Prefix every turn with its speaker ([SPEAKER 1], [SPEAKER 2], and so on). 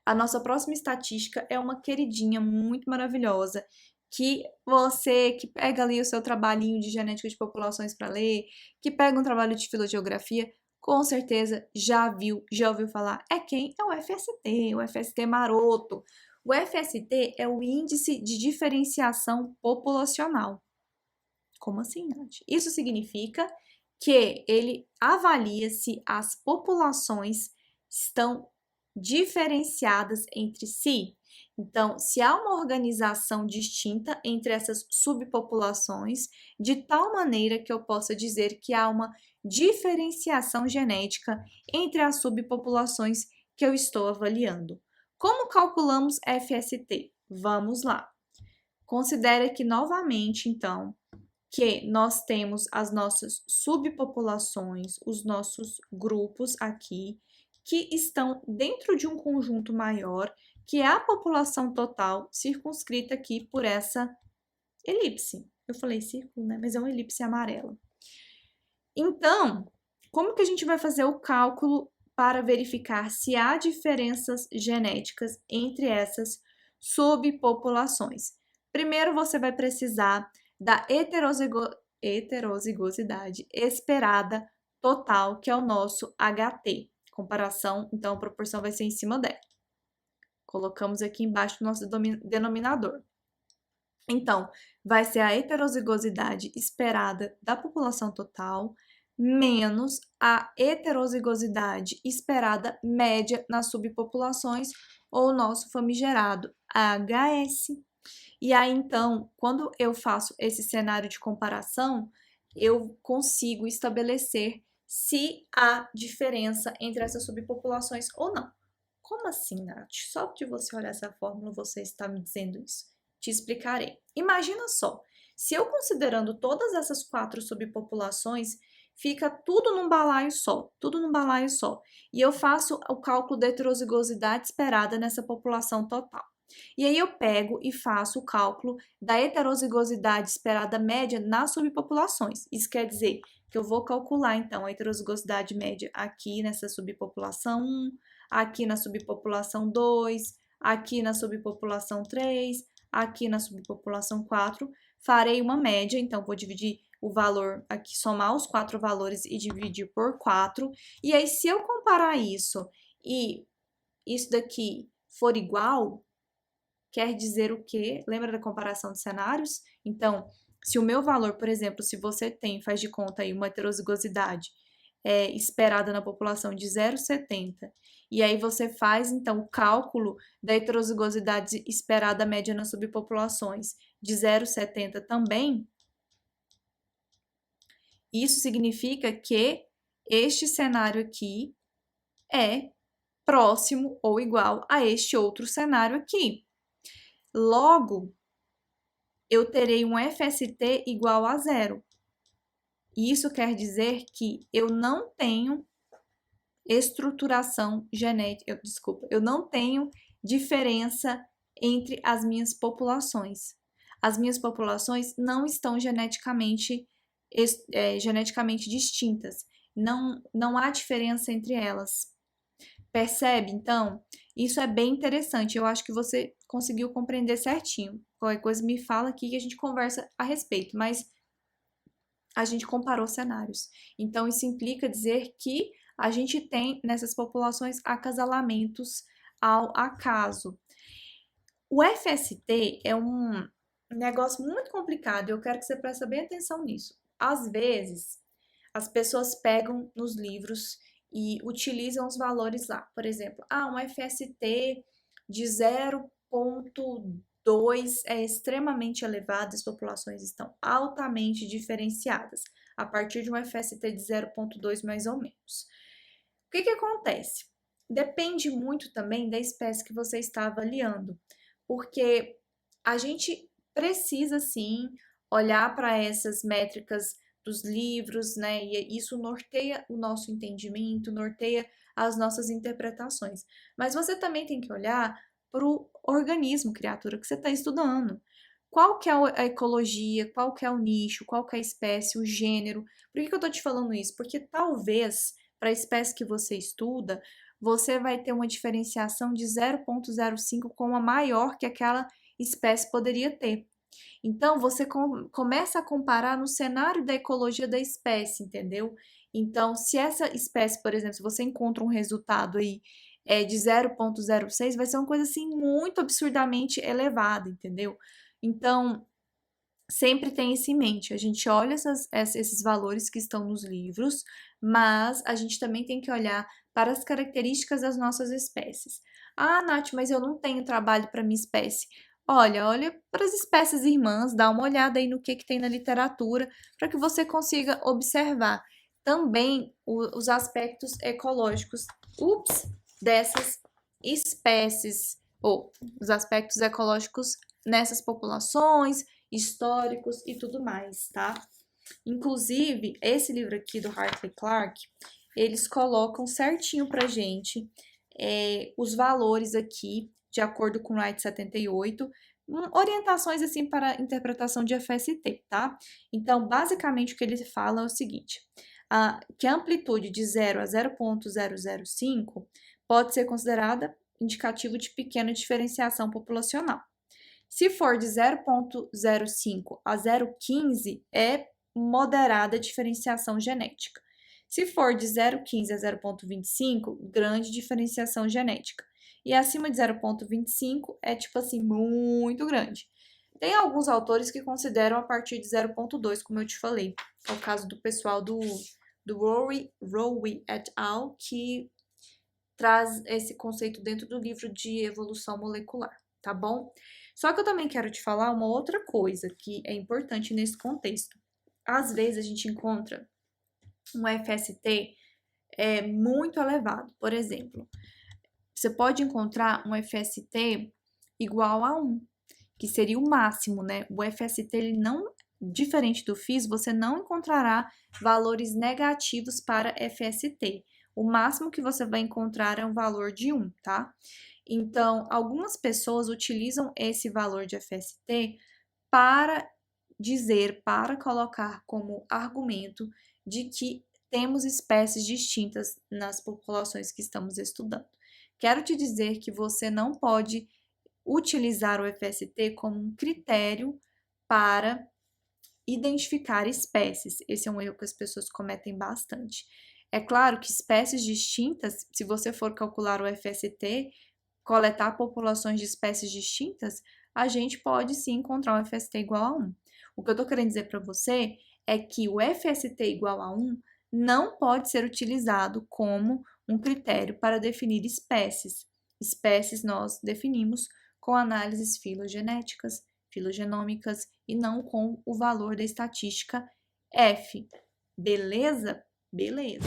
[SPEAKER 1] A nossa próxima estatística é uma queridinha muito maravilhosa, que você que pega ali o seu trabalhinho de genética de populações para ler, que pega um trabalho de filogeografia, com certeza já viu, já ouviu falar. É quem? É o FST maroto. O FST é o Índice de Diferenciação Populacional. Como assim, Nath? Isso significa que ele avalia se as populações estão diferenciadas entre si. Então, se há uma organização distinta entre essas subpopulações, de tal maneira que eu possa dizer que há uma diferenciação genética entre as subpopulações que eu estou avaliando. Como calculamos FST? Vamos lá. Considere aqui novamente, então, que nós temos as nossas subpopulações, os nossos grupos aqui, que estão dentro de um conjunto maior, que é a população total, circunscrita aqui por essa elipse. Eu falei círculo, né? Mas é uma elipse amarela. Então, como que a gente vai fazer o cálculo para verificar se há diferenças genéticas entre essas subpopulações? Primeiro, você vai precisar da heterozigosidade esperada total, que é o nosso HT. Comparação, então, a proporção vai ser em cima dela. Colocamos aqui embaixo o nosso denominador. Então, vai ser a heterozigosidade esperada da população total menos a heterozigosidade esperada média nas subpopulações, ou o nosso famigerado HS. E aí, então, quando eu faço esse cenário de comparação, eu consigo estabelecer se há diferença entre essas subpopulações ou não. Como assim, Nath? Só de você olhar essa fórmula, você está me dizendo isso. Te explicarei. Imagina só, se eu considerando todas essas 4 subpopulações, fica tudo num balaio só, tudo num balaio só. E eu faço o cálculo da heterozigosidade esperada nessa população total. E aí eu pego e faço o cálculo da heterozigosidade esperada média nas subpopulações. Isso quer dizer que eu vou calcular, então, a heterozigosidade média aqui nessa subpopulação 1, aqui na subpopulação 2, aqui na subpopulação 3, aqui na subpopulação 4. Farei uma média, então vou dividir o valor aqui, somar os 4 valores e dividir por 4. E aí, se eu comparar isso e isso daqui for igual, quer dizer o quê? Lembra da comparação de cenários? Então, se o meu valor, por exemplo, se você tem, faz de conta aí, uma heterozigosidade esperada na população de 0,70, e aí você faz, então, o cálculo da heterozigosidade esperada média nas subpopulações de 0,70 também, isso significa que este cenário aqui é próximo ou igual a este outro cenário aqui. Logo, eu terei um FST igual a 0. Isso quer dizer que eu não tenho estruturação genética, eu não tenho diferença entre as minhas populações. As minhas populações não estão geneticamente distintas. Não há diferença entre elas. Percebe? Então, isso é bem interessante. Eu acho que você conseguiu compreender certinho. Qualquer coisa me fala aqui que a gente conversa a respeito, mas a gente comparou cenários. Então, isso implica dizer que a gente tem nessas populações acasalamentos ao acaso. O FST é um negócio muito complicado e eu quero que você preste bem atenção nisso. Às vezes, as pessoas pegam nos livros e utilizam os valores lá. Por exemplo, um FST de 0,2 é extremamente elevado, as populações estão altamente diferenciadas, a partir de um FST de 0,2 mais ou menos. O que acontece? Depende muito também da espécie que você está avaliando, porque a gente precisa sim olhar para essas métricas dos livros, né? E isso norteia o nosso entendimento, norteia as nossas interpretações. Mas você também tem que olhar para o organismo, criatura, que você está estudando. Qual que é a ecologia, qual que é o nicho, qual que é a espécie, o gênero. Por que eu estou te falando isso? Porque talvez, para a espécie que você estuda, você vai ter uma diferenciação de 0,05 como a maior que aquela espécie poderia ter. Então, você começa a comparar no cenário da ecologia da espécie, entendeu? Então, se essa espécie, por exemplo, se você encontra um resultado aí de 0,06, vai ser uma coisa assim muito absurdamente elevada, entendeu? Então, sempre tem isso em mente. A gente olha esses valores que estão nos livros, mas a gente também tem que olhar para as características das nossas espécies. Ah, Nath, mas eu não tenho trabalho para minha espécie. Olha para as espécies irmãs, dá uma olhada aí no que tem na literatura, para que você consiga observar também os aspectos ecológicos, dessas espécies, ou os aspectos ecológicos nessas populações, históricos e tudo mais, tá? Inclusive, esse livro aqui do Hartley Clark, eles colocam certinho pra gente os valores aqui, de acordo com o RITE 78, orientações assim para interpretação de FST, tá? Então, basicamente, o que ele fala é o seguinte, que a amplitude de 0 a 0,005 pode ser considerada indicativo de pequena diferenciação populacional. Se for de 0,05 a 0,15, é moderada diferenciação genética. Se for de 0,15 a 0,25, grande diferenciação genética. E acima de 0,25 é tipo assim, muito grande. Tem alguns autores que consideram a partir de 0,2, como eu te falei. É o caso do pessoal do Rowe et al., que traz esse conceito dentro do livro de evolução molecular, tá bom? Só que eu também quero te falar uma outra coisa que é importante nesse contexto. Às vezes a gente encontra um FST muito elevado. Por exemplo, você pode encontrar um FST igual a 1, que seria o máximo, né? O FST, ele não, diferente do FIS, você não encontrará valores negativos para FST. O máximo que você vai encontrar é um valor de 1, tá? Então, algumas pessoas utilizam esse valor de FST para colocar como argumento de que temos espécies distintas nas populações que estamos estudando. Quero te dizer que você não pode utilizar o FST como um critério para identificar espécies. Esse é um erro que as pessoas cometem bastante. É claro que espécies distintas, se você for calcular o FST, coletar populações de espécies distintas, a gente pode sim encontrar um FST igual a 1. O que eu estou querendo dizer para você é que o FST igual a 1 não pode ser utilizado como um critério para definir espécies. Espécies nós definimos com análises filogenéticas, filogenômicas e não com o valor da estatística F. Beleza? Beleza.